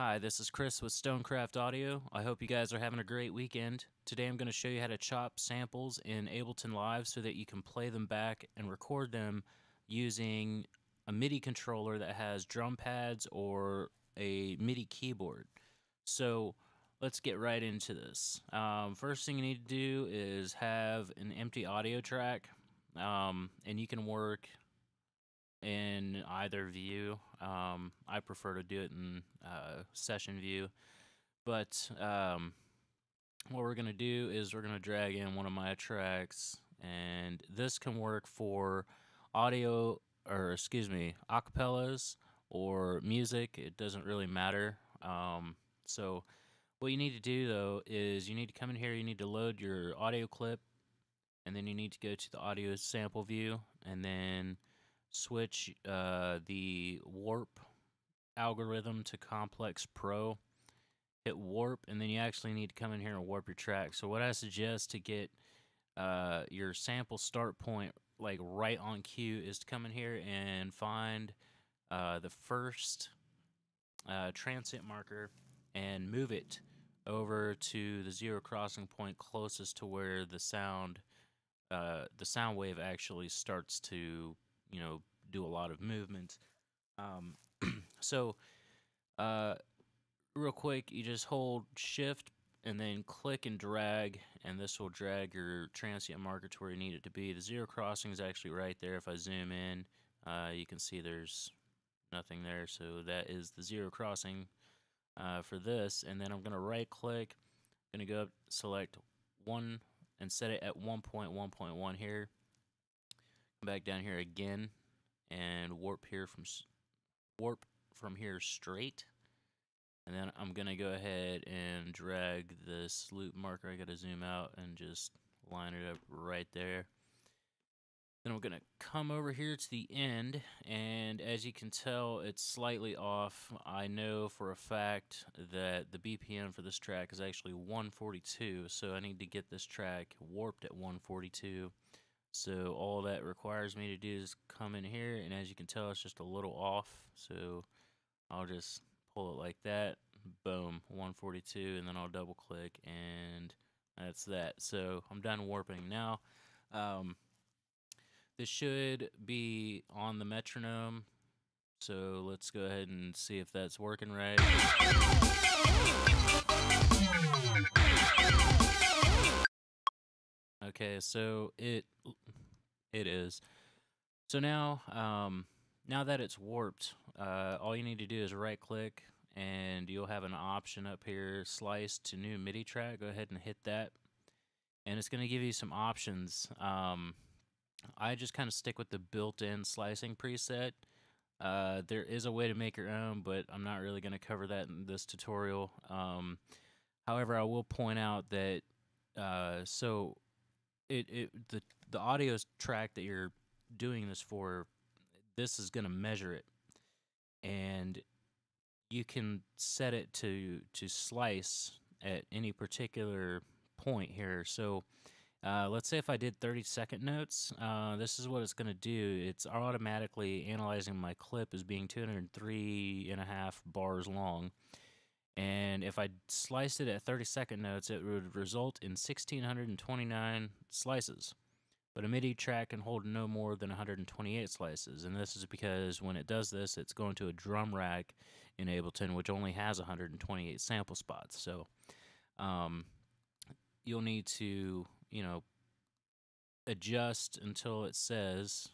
Hi, this is Chris with Stonecraft Audio. I hope you guys are having a great weekend. Today I'm going to show you how to chop samples in Ableton Live so that you can play them back and record them using a Midi controller that has drum pads or a Midi keyboard. So let's get right into this. First thing you need to do is have an empty audio track, and you can work in either view. I prefer to do it in session view. But what we're going to do is we're going to drag in one of my tracks, and this can work for audio, or excuse me, acapellas or music. It doesn't really matter. So what you need to do though is you need to come in here, you need to load your audio clip, and then you need to go to the audio sample view, and then switch the warp algorithm to complex pro. Hit warp, and then you actually need to come in here and warp your track. So what I suggest to get your sample start point like right on cue is to come in here and find the first transient marker and move it over to the zero crossing point closest to where the sound wave actually starts to, do a lot of movement. Um, so, real quick, you just hold Shift and then click and drag, and this will drag your transient marker to where you need it to be. The zero crossing is actually right there. If I zoom in, you can see there's nothing there, so that is the zero crossing for this. And then I'm going to right click, going to go up, select 1, and set it at 1.1.1 here. Come back down here again and warp from here straight. And then I'm gonna go ahead and drag this loop marker. I gotta zoom out and just line it up right there. Then I'm gonna come over here to the end, and as you can tell, it's slightly off. I know for a fact that the BPM for this track is actually 142, so I need to get this track warped at 142. So all that requires me to do is come in here, and as you can tell, it's just a little off. So I'll just pull it like that. Boom, 142, and then I'll double click, and that's that. So I'm done warping now. This should be on the metronome. So let's go ahead and see if that's working right. Okay, so it is. So now, now that it's warped, all you need to do is right click, and you'll have an option up here, slice to new MIDI track. Go ahead and hit that, and it's going to give you some options. I just kind of stick with the built-in slicing preset. There is a way to make your own, but I'm not really going to cover that in this tutorial. However, I will point out that so the audio track that you're doing this for, this is going to measure it, and you can set it to slice at any particular point here. So let's say if I did 30-second notes, this is what it's going to do. It's automatically analyzing my clip as being 203.5 bars long. And if I sliced it at 30-second notes, it would result in 1,629 slices. But a MIDI track can hold no more than 128 slices. And this is because when it does this, it's going to a drum rack in Ableton, which only has 128 sample spots. So you'll need to, adjust until it says,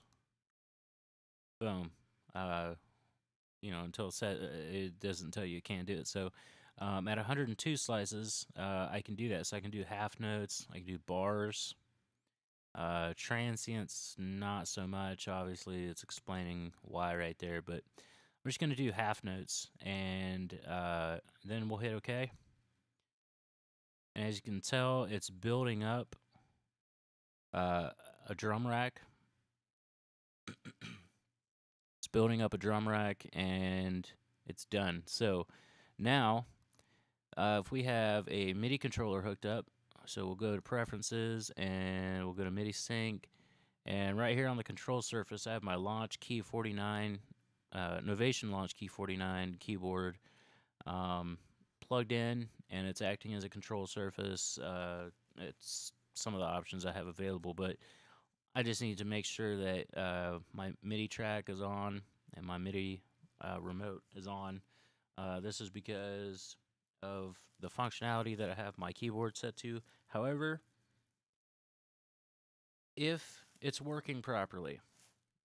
boom, until it doesn't tell you can't do it. So at 102 slices, I can do that. So I can do half notes, I can do bars, transients, not so much. Obviously, it's explaining why right there, but I'm just going to do half notes, and then we'll hit OK. And as you can tell, it's building up a drum rack. It's building up a drum rack, and it's done. So now, if we have a MIDI controller hooked up, so we'll go to Preferences, and we'll go to MIDI Sync, and right here on the control surface, I have my Launch Key 49, Novation Launch Key 49 keyboard. um, plugged in, and it's acting as a control surface. It's some of the options I have available, but I just need to make sure that my MIDI track is on and my MIDI remote is on. This is because of the functionality that I have my keyboard set to. However, if it's working properly,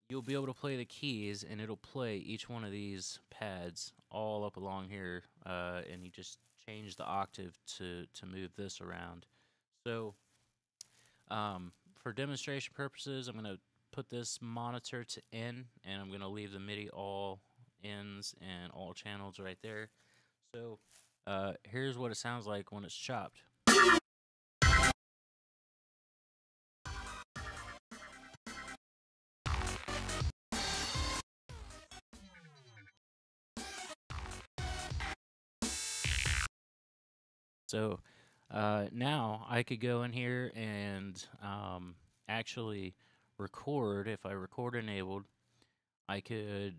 you'll be able to play the keys and it'll play each one of these pads all up along here, and you just change the octave to move this around. So for demonstration purposes, I'm going to put this monitor to N, and I'm going to leave the MIDI all ins and all channels right there. So here's what it sounds like when it's chopped. So now I could go in here and actually record. If I record enabled, I could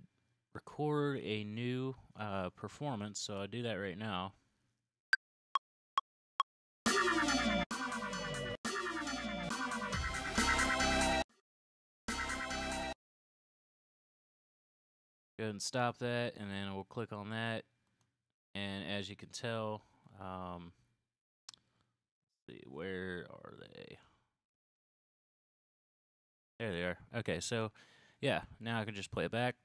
record a new performance. So I'll do that right now. Go ahead and stop that, and then we'll click on that. And as you can tell, let's see, where are they? There they are. Okay, so yeah, now I can just play it back.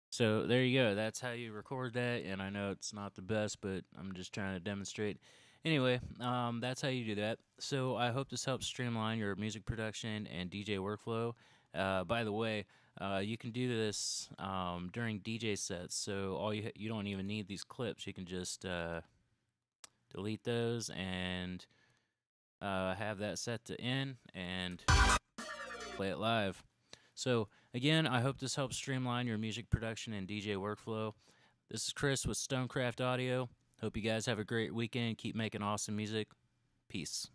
So there you go. That's how you record that. And I know it's not the best, but I'm just trying to demonstrate. Anyway, that's how you do that. So I hope this helps streamline your music production and DJ workflow. By the way, you can do this during DJ sets. So you don't even need these clips. You can just delete those and have that set to N and play it live. So again, I hope this helps streamline your music production and DJ workflow. This is Chris with Stonecraft Audio. Hope you guys have a great weekend. Keep making awesome music. Peace.